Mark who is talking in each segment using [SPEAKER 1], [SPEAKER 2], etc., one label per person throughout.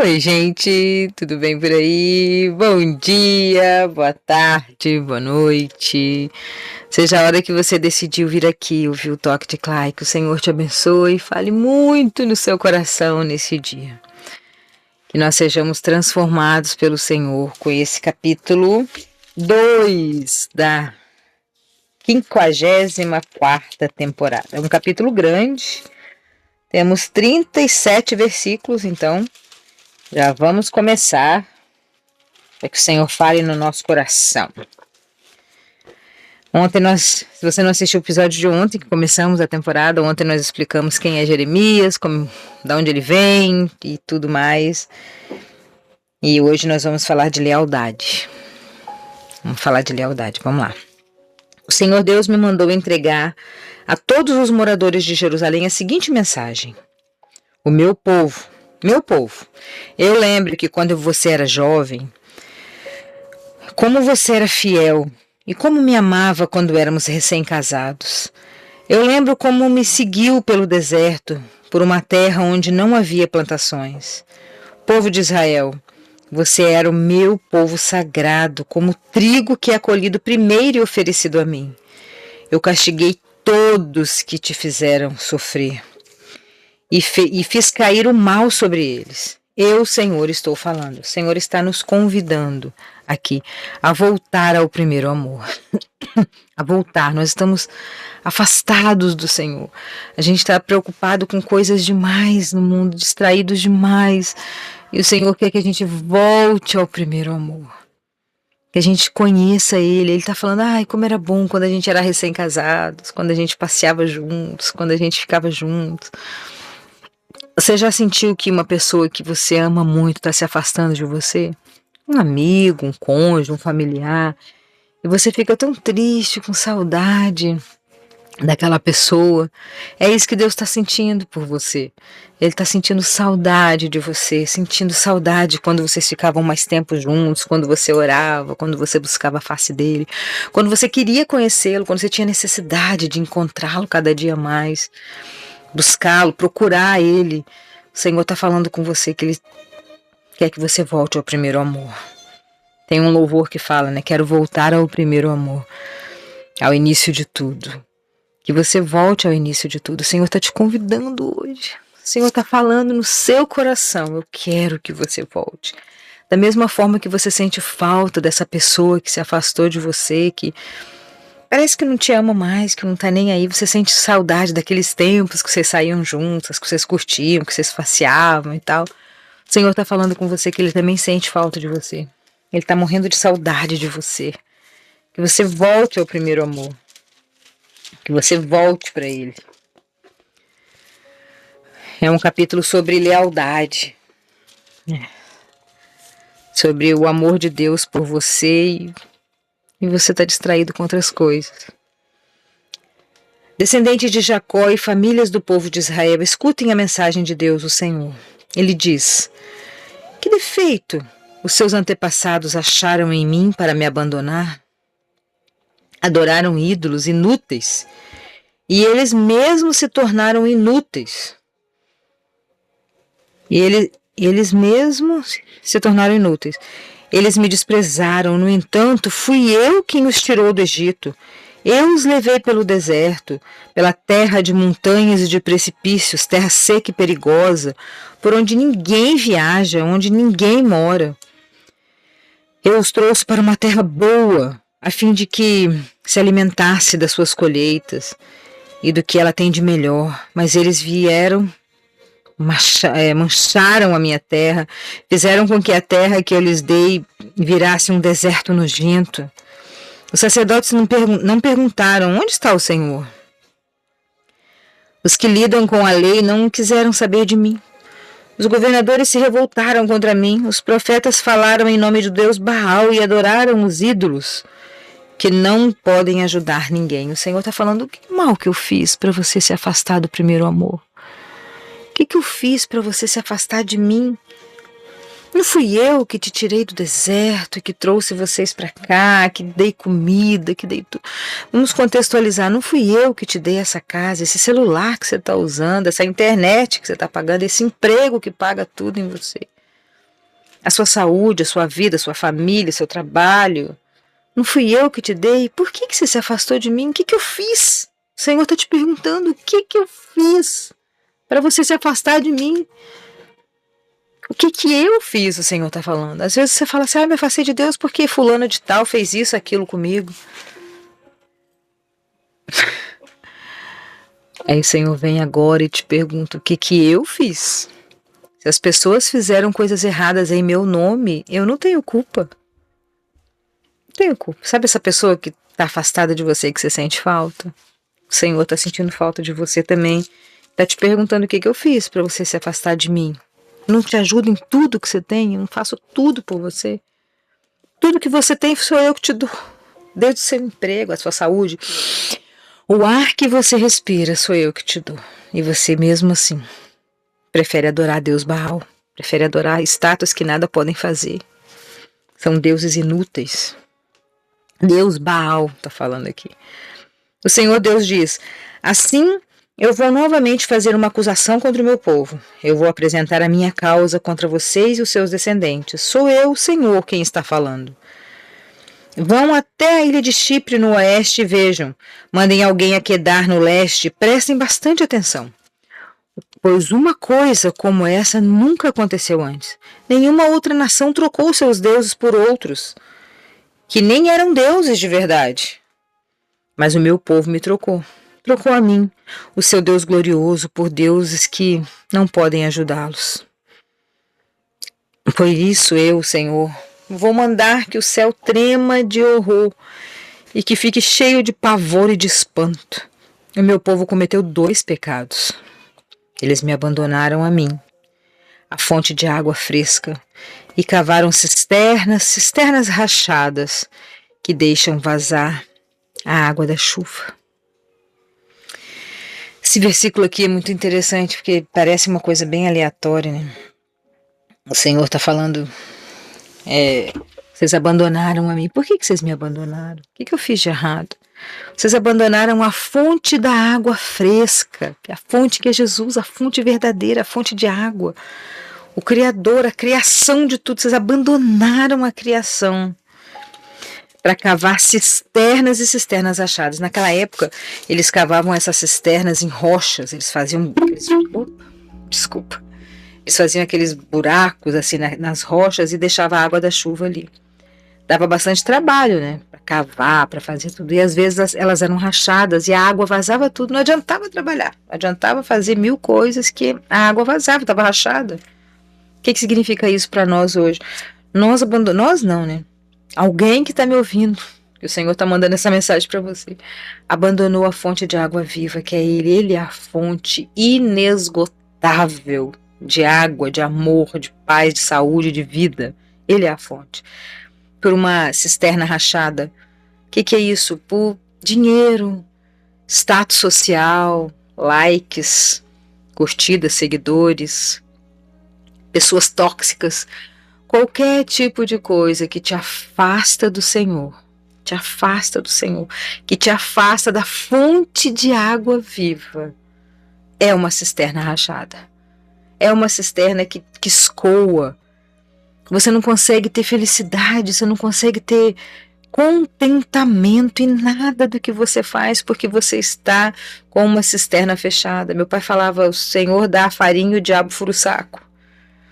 [SPEAKER 1] Oi, gente, tudo bem por aí? Bom dia, boa tarde, boa noite. Seja a hora que você decidiu vir aqui ouvir o Toque de Clay, que o Senhor te abençoe e fale muito no seu coração nesse dia. Que nós sejamos transformados pelo Senhor com esse capítulo 2 da 54ª temporada. É um capítulo grande, temos 37 versículos, então já vamos começar para que o Senhor fale no nosso coração. Se você não assistiu o episódio de ontem, que começamos a temporada, ontem nós explicamos quem é Jeremias, de onde ele vem e tudo mais. E hoje nós vamos falar de lealdade. Vamos lá. O Senhor Deus me mandou entregar a todos os moradores de Jerusalém a seguinte mensagem: o meu povo, eu lembro que quando você era jovem, como você era fiel e como me amava quando éramos recém-casados. Eu lembro como me seguiu pelo deserto, por uma terra onde não havia plantações. Povo de Israel, você era o meu povo sagrado, como trigo que é colhido primeiro e oferecido a mim. Eu castiguei todos que te fizeram sofrer e fiz cair o mal sobre eles. Eu, Senhor, estou falando. O Senhor está nos convidando aqui a voltar ao primeiro amor. A voltar. Nós estamos afastados do Senhor. A gente está preocupado com coisas demais no mundo, distraídos demais. E o Senhor quer que a gente volte ao primeiro amor. Que a gente conheça Ele. Ele está falando, como era bom quando a gente era recém-casados, quando a gente passeava juntos, quando a gente ficava juntos. Você já sentiu que uma pessoa que você ama muito está se afastando de você? Um amigo, um cônjuge, um familiar. E você fica tão triste, com saudade daquela pessoa. É isso que Deus está sentindo por você. Ele está sentindo saudade de você, sentindo saudade quando vocês ficavam mais tempo juntos, quando você orava, quando você buscava a face dele, quando você queria conhecê-lo, quando você tinha necessidade de encontrá-lo cada dia mais, buscá-lo, procurar ele. O Senhor está falando com você que ele quer que você volte ao primeiro amor. Tem um louvor que fala, né? Quero voltar ao primeiro amor, ao início de tudo. Que você volte ao início de tudo. O Senhor está te convidando hoje. O Senhor está falando no seu coração. Eu quero que você volte. Da mesma forma que você sente falta dessa pessoa que se afastou de você, que parece que não te ama mais, que não tá nem aí. Você sente saudade daqueles tempos que vocês saíam juntos, que vocês curtiam, que vocês passeavam e tal. O Senhor está falando com você que Ele também sente falta de você. Ele está morrendo de saudade de você. Que você volte ao primeiro amor. Que você volte para Ele. É um capítulo sobre lealdade. Sobre o amor de Deus por você e você está distraído com outras coisas. Descendentes de Jacó e famílias do povo de Israel, escutem a mensagem de Deus, o Senhor. Ele diz: que defeito os seus antepassados acharam em mim para me abandonar? Adoraram ídolos inúteis e eles mesmos se tornaram inúteis. Eles mesmos se tornaram inúteis. Eles me desprezaram, no entanto, fui eu quem os tirou do Egito. Eu os levei pelo deserto, pela terra de montanhas e de precipícios, terra seca e perigosa, por onde ninguém viaja, onde ninguém mora. Eu os trouxe para uma terra boa, a fim de que se alimentasse das suas colheitas e do que ela tem de melhor. Mas eles vieram, mancharam a minha terra, fizeram com que a terra que eu lhes dei virasse um deserto nojento. Os sacerdotes não perguntaram: onde está o Senhor? Os que lidam com a lei não quiseram saber de mim. Os governadores se revoltaram contra mim. Os profetas falaram em nome de Deus Baal e adoraram os ídolos que não podem ajudar ninguém. O Senhor está falando: que mal que eu fiz para você se afastar do primeiro amor? O que eu fiz para você se afastar de mim? Não fui eu que te tirei do deserto, que trouxe vocês para cá, que dei comida, que dei tudo. Vamos contextualizar. Não fui eu que te dei essa casa, esse celular que você está usando, essa internet que você está pagando, esse emprego que paga tudo em você. a sua saúde, a sua vida, a sua família, seu trabalho. Não fui eu que te dei? Por que você se afastou de mim? O que eu fiz? O Senhor está te perguntando: o que eu fiz para você se afastar de mim? O que eu fiz? O Senhor está falando. Às vezes você fala assim: me afastei de Deus porque fulano de tal fez isso, aquilo comigo. Aí o Senhor vem agora e te pergunta: o que eu fiz? Se as pessoas fizeram coisas erradas em meu nome, eu não tenho culpa. Não tenho culpa. Sabe essa pessoa que está afastada de você, que você sente falta? O Senhor está sentindo falta de você também. Está te perguntando: o que eu fiz para você se afastar de mim? Não te ajudo em tudo que você tem? Eu não faço tudo por você? Tudo que você tem sou eu que te dou. Desde o seu emprego, a sua saúde. O ar que você respira sou eu que te dou. E você mesmo assim prefere adorar Deus Baal. Prefere adorar estátuas que nada podem fazer. São deuses inúteis. Deus Baal está falando aqui. O Senhor Deus diz: assim eu vou novamente fazer uma acusação contra o meu povo. Eu vou apresentar a minha causa contra vocês e os seus descendentes. Sou eu, o Senhor, quem está falando. Vão até a ilha de Chipre no oeste e vejam. Mandem alguém a Quedar no leste. Prestem bastante atenção. Pois uma coisa como essa nunca aconteceu antes. Nenhuma outra nação trocou seus deuses por outros, que nem eram deuses de verdade. Mas o meu povo me trocou. Trocou a mim, o seu Deus glorioso, por deuses que não podem ajudá-los. Por isso eu, Senhor, vou mandar que o céu trema de horror e que fique cheio de pavor e de espanto. O meu povo cometeu 2 pecados. Eles me abandonaram a mim, a fonte de água fresca, e cavaram cisternas rachadas que deixam vazar a água da chuva. Esse versículo aqui é muito interessante porque parece uma coisa bem aleatória, né? O Senhor está falando: vocês abandonaram a mim. Por que vocês me abandonaram? O que eu fiz de errado? Vocês abandonaram a fonte da água fresca, a fonte que é Jesus, a fonte verdadeira, a fonte de água, o Criador, a criação de tudo. Vocês abandonaram a criação para cavar cisternas e cisternas achadas. Naquela época, eles cavavam essas cisternas em rochas, eles faziam... Eles faziam aqueles buracos assim nas rochas e deixavam a água da chuva ali. Dava bastante trabalho, né? Para cavar, para fazer tudo. E às vezes elas eram rachadas e a água vazava tudo. Não adiantava trabalhar. Não adiantava fazer 1000 coisas que a água vazava, estava rachada. O que significa isso para nós hoje? Nós não, né? Alguém que está me ouvindo, que o Senhor está mandando essa mensagem para você, abandonou a fonte de água viva, que é Ele. Ele é a fonte inesgotável de água, de amor, de paz, de saúde, de vida. Ele é a fonte. Por uma cisterna rachada. O que é isso? Por dinheiro, status social, likes, curtidas, seguidores, pessoas tóxicas, qualquer tipo de coisa que te afasta do Senhor, que te afasta da fonte de água viva, é uma cisterna rachada. É uma cisterna que escoa. Você não consegue ter felicidade, você não consegue ter contentamento em nada do que você faz, porque você está com uma cisterna fechada. Meu pai falava: o Senhor dá a farinha e o diabo fura o saco.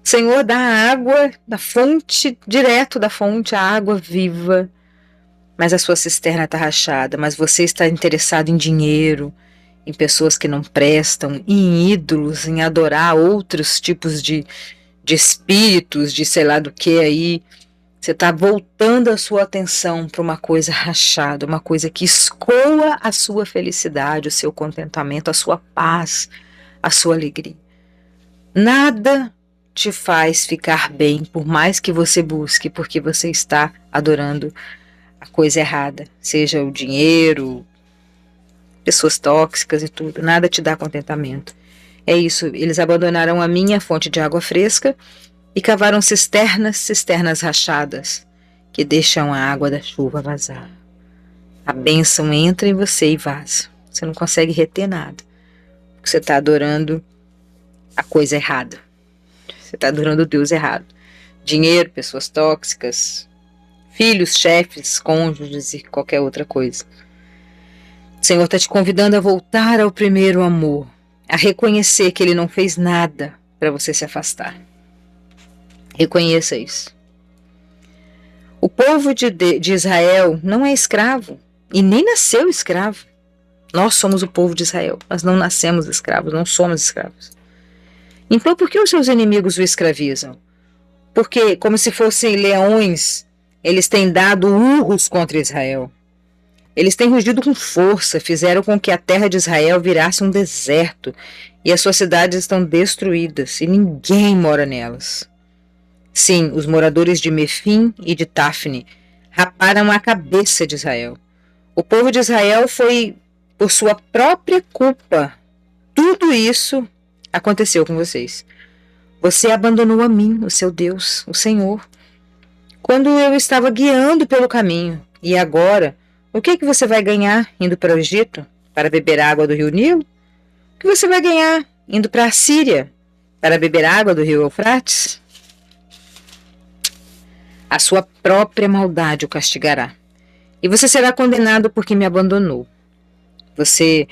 [SPEAKER 1] O Senhor dá a água da fonte, direto da fonte, a água viva. Mas a sua cisterna está rachada, mas você está interessado em dinheiro, em pessoas que não prestam, em ídolos, em adorar outros tipos de espíritos, de sei lá do que aí. Você está voltando a sua atenção para uma coisa rachada, uma coisa que escoa a sua felicidade, o seu contentamento, a sua paz, a sua alegria. Nada te faz ficar bem, por mais que você busque, porque você está adorando a coisa errada, seja o dinheiro, pessoas tóxicas e tudo. Nada te dá contentamento. É isso, eles abandonaram a minha fonte de água fresca e cavaram cisternas rachadas, que deixam a água da chuva vazar. A bênção entra em você e vaza. Você não consegue reter nada, porque você está adorando a coisa errada. Você está adorando o Deus errado. dinheiro, pessoas tóxicas, filhos, chefes, cônjuges e qualquer outra coisa. O Senhor está te convidando a voltar ao primeiro amor, a reconhecer que Ele não fez nada para você se afastar. Reconheça isso. O povo de Israel não é escravo e nem nasceu escravo. Nós somos o povo de Israel, nós não nascemos escravos, não somos escravos. Então por que os seus inimigos o escravizam? Porque, como se fossem leões, eles têm dado urros contra Israel. Eles têm rugido com força, fizeram com que a terra de Israel virasse um deserto e as suas cidades estão destruídas e ninguém mora nelas. Sim, os moradores de Mefim e de Tafne raparam a cabeça de Israel. O povo de Israel foi por sua própria culpa. Tudo isso aconteceu com vocês. Você abandonou a mim, o seu Deus, o Senhor, quando eu estava guiando pelo caminho. E agora, o que você vai ganhar indo para o Egito para beber água do rio Nilo? O que você vai ganhar indo para a Síria para beber água do rio Eufrates? A sua própria maldade o castigará. E você será condenado porque me abandonou. Você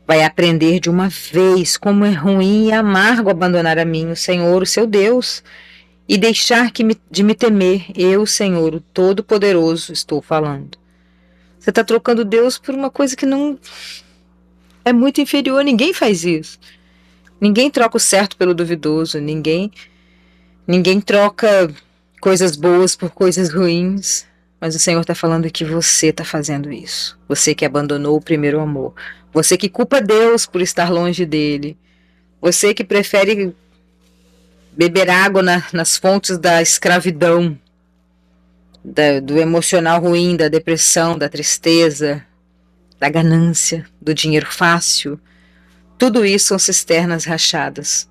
[SPEAKER 1] vai aprender de uma vez como é ruim e amargo abandonar a mim, o Senhor, o seu Deus, e deixar de me temer. Eu, Senhor, o Todo-Poderoso, estou falando. Você está trocando Deus por uma coisa que não é muito inferior. Ninguém faz isso. Ninguém troca o certo pelo duvidoso. Ninguém troca coisas boas por coisas ruins. Mas o Senhor está falando que você está fazendo isso. Você que abandonou o primeiro amor. Você que culpa Deus por estar longe dele. Você que prefere beber água nas fontes da escravidão, do emocional ruim, da depressão, da tristeza, da ganância, do dinheiro fácil. Tudo isso são cisternas rachadas.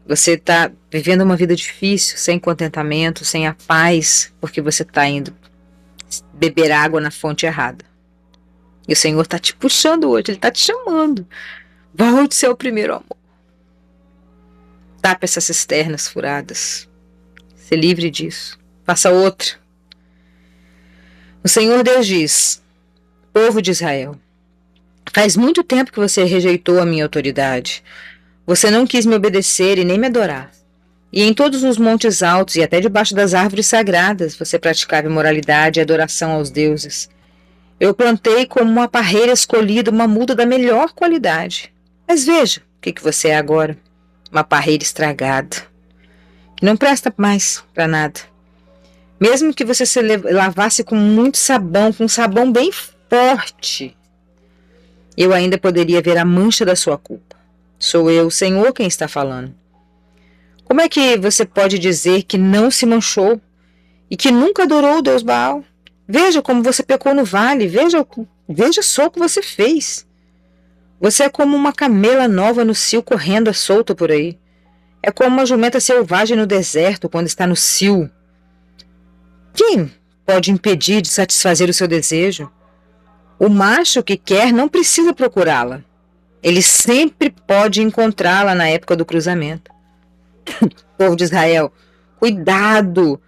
[SPEAKER 1] Você está vivendo uma vida difícil, sem contentamento, sem a paz, porque você está indo beber água na fonte errada. E o Senhor está te puxando hoje, Ele está te chamando. Volte ao primeiro amor. Tape essas cisternas furadas. Se livre disso. Faça outra. O Senhor Deus diz: povo de Israel, faz muito tempo que você rejeitou a minha autoridade. Você não quis me obedecer e nem me adorar. E em todos os montes altos e até debaixo das árvores sagradas você praticava imoralidade e adoração aos deuses. Eu plantei como uma parreira escolhida uma muda da melhor qualidade. Mas veja o que você é agora. Uma parreira estragada, que não presta mais para nada. Mesmo que você se lavasse com muito sabão, com um sabão bem forte, eu ainda poderia ver a mancha da sua culpa. Sou eu, o Senhor, quem está falando. Como é que você pode dizer que não se manchou e que nunca adorou o Deus Baal? Veja como você pecou no vale, veja só o que você fez. Você é como uma camela nova no cio correndo à solta por aí. É como uma jumenta selvagem no deserto quando está no cio. Quem pode impedir de satisfazer o seu desejo? O macho que quer não precisa procurá-la. Ele sempre pode encontrá-la na época do cruzamento. Povo de Israel, cuidado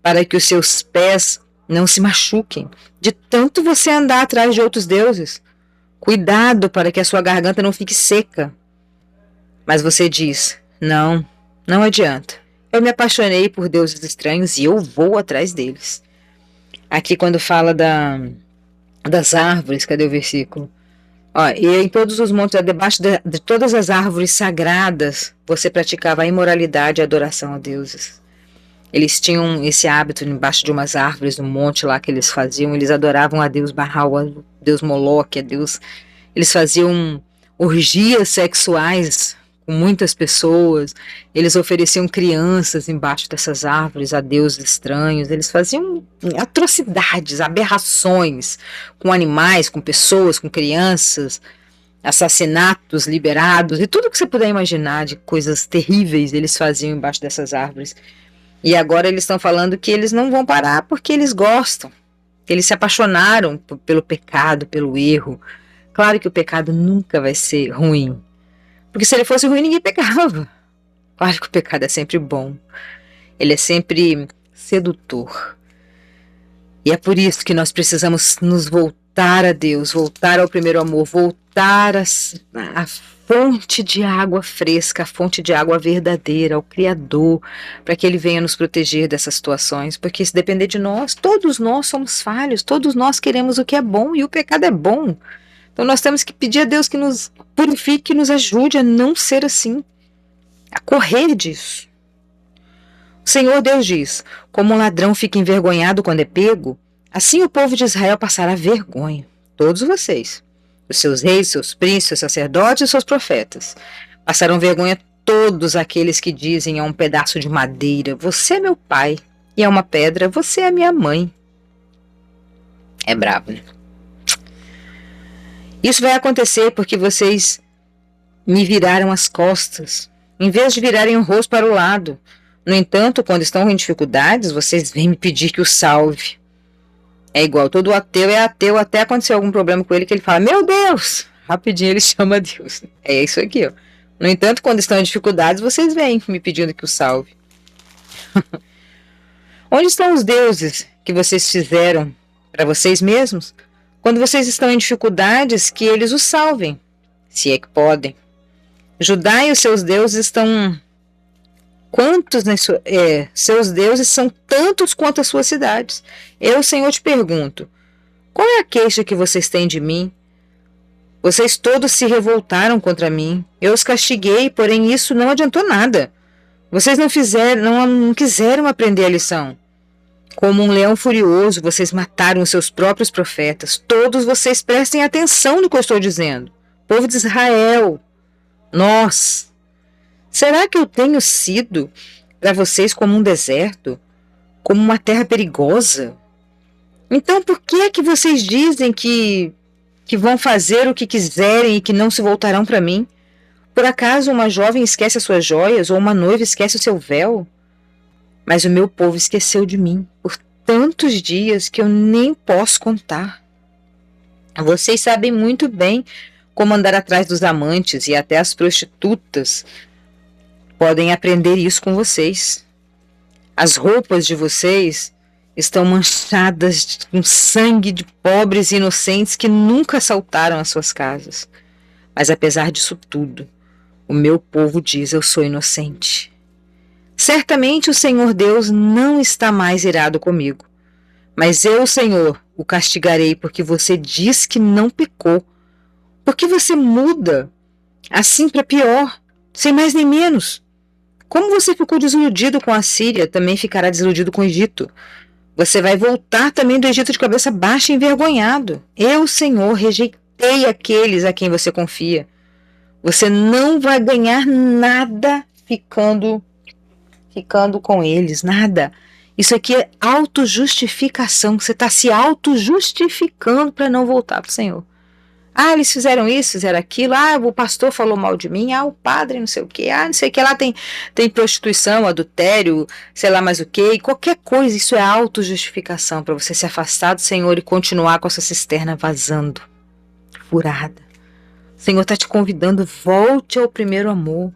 [SPEAKER 1] para que os seus pés não se machuquem, de tanto você andar atrás de outros deuses. Cuidado para que a sua garganta não fique seca. Mas você diz: não adianta. Eu me apaixonei por deuses estranhos e eu vou atrás deles. Aqui quando fala das árvores, cadê o versículo? E em todos os montes, debaixo de todas as árvores sagradas, você praticava a imoralidade e a adoração a deuses. Eles tinham esse hábito embaixo de umas árvores, no monte lá que eles faziam. Eles adoravam a Deus Baal, a Deus Moloque, a Deus. Eles faziam orgias sexuais com muitas pessoas. Eles ofereciam crianças embaixo dessas árvores a deuses estranhos. Eles faziam atrocidades, aberrações com animais, com pessoas, com crianças, assassinatos liberados e tudo que você puder imaginar de coisas terríveis eles faziam embaixo dessas árvores. E agora eles estão falando que eles não vão parar porque eles gostam. Eles se apaixonaram pelo pecado, pelo erro. Claro que o pecado nunca vai ser ruim. Porque se ele fosse ruim, ninguém pecava. Claro que o pecado é sempre bom. Ele é sempre sedutor. E é por isso que nós precisamos nos voltar a Deus, voltar ao primeiro amor, voltar à fonte de água fresca, a fonte de água verdadeira, ao Criador, para que Ele venha nos proteger dessas situações, porque se depender de nós, todos nós somos falhos, todos nós queremos o que é bom e o pecado é bom. Então nós temos que pedir a Deus que nos purifique, que nos ajude a não ser assim, a correr disso. O Senhor Deus diz: como um ladrão fica envergonhado quando é pego, assim o povo de Israel passará vergonha. Todos vocês, os seus reis, seus príncipes, seus sacerdotes e seus profetas, passarão vergonha todos aqueles que dizem a um pedaço de madeira: você é meu pai, e a uma pedra: você é minha mãe. É brabo, né? Isso vai acontecer porque vocês me viraram as costas, em vez de virarem o rosto para o lado. No entanto, quando estão em dificuldades, vocês vêm me pedir que o salve. É igual, todo ateu é ateu até acontecer algum problema com ele que ele fala: meu Deus! Rapidinho ele chama Deus. É isso aqui, ó. No entanto, quando estão em dificuldades, vocês vêm me pedindo que o salve. Onde estão os deuses que vocês fizeram para vocês mesmos? Quando vocês estão em dificuldades, que eles os salvem, se é que podem. Judá e os seus deuses estão... seus deuses são tantos quanto as suas cidades. Eu, Senhor, te pergunto: qual é a queixa que vocês têm de mim? Vocês todos se revoltaram contra mim. Eu os castiguei, porém isso não adiantou nada. Vocês não quiseram aprender a lição. Como um leão furioso, vocês mataram os seus próprios profetas. Todos vocês prestem atenção no que eu estou dizendo. Povo de Israel, nós... será que eu tenho sido para vocês como um deserto, como uma terra perigosa? Então por que é que vocês dizem que vão fazer o que quiserem e que não se voltarão para mim? Por acaso uma jovem esquece as suas joias ou uma noiva esquece o seu véu? Mas o meu povo esqueceu de mim por tantos dias que eu nem posso contar. Vocês sabem muito bem como andar atrás dos amantes, e até as prostitutas podem aprender isso com vocês. As roupas de vocês estão manchadas com sangue de pobres e inocentes que nunca assaltaram as suas casas. Mas apesar disso tudo, o meu povo diz: eu sou inocente. Certamente o Senhor Deus não está mais irado comigo. Mas eu, Senhor, o castigarei porque você diz que não pecou. Porque você muda assim para pior, sem mais nem menos. Como você ficou desiludido com a Síria, também ficará desiludido com o Egito. Você vai voltar também do Egito de cabeça baixa e envergonhado. Eu, Senhor, rejeitei aqueles a quem você confia. Você não vai ganhar nada ficando com eles, nada. Isso aqui é autojustificação. Você está se autojustificando para não voltar para o Senhor. Ah, eles fizeram isso, fizeram aquilo. Ah, o pastor falou mal de mim. Ah, o padre não sei o quê. Ah, não sei o que lá tem prostituição, adultério, sei lá mais o quê. E qualquer coisa, isso é autojustificação para você se afastar do Senhor e continuar com essa cisterna vazando, furada. O Senhor está te convidando: volte ao primeiro amor.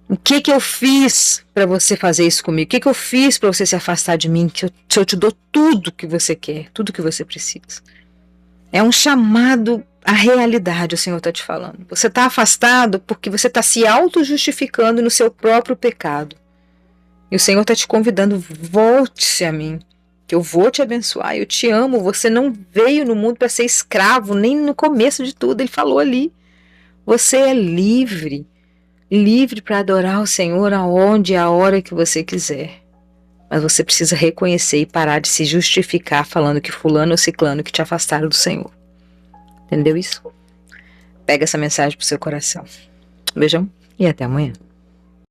[SPEAKER 1] O que eu fiz para você fazer isso comigo? O que eu fiz para você se afastar de mim? Que eu te dou tudo que você quer, tudo que você precisa. É um chamado à realidade, o Senhor está te falando. Você está afastado porque você está se auto-justificando no seu próprio pecado. E o Senhor está te convidando: volte-se a mim, que eu vou te abençoar. Eu te amo. Você não veio no mundo para ser escravo, nem no começo de tudo. Ele falou ali. Você é livre. Livre para adorar o Senhor aonde e a hora que você quiser. Mas você precisa reconhecer e parar de se justificar falando que fulano ou ciclano que te afastaram do Senhor. Entendeu isso? Pega essa mensagem pro seu coração. Beijão e até amanhã.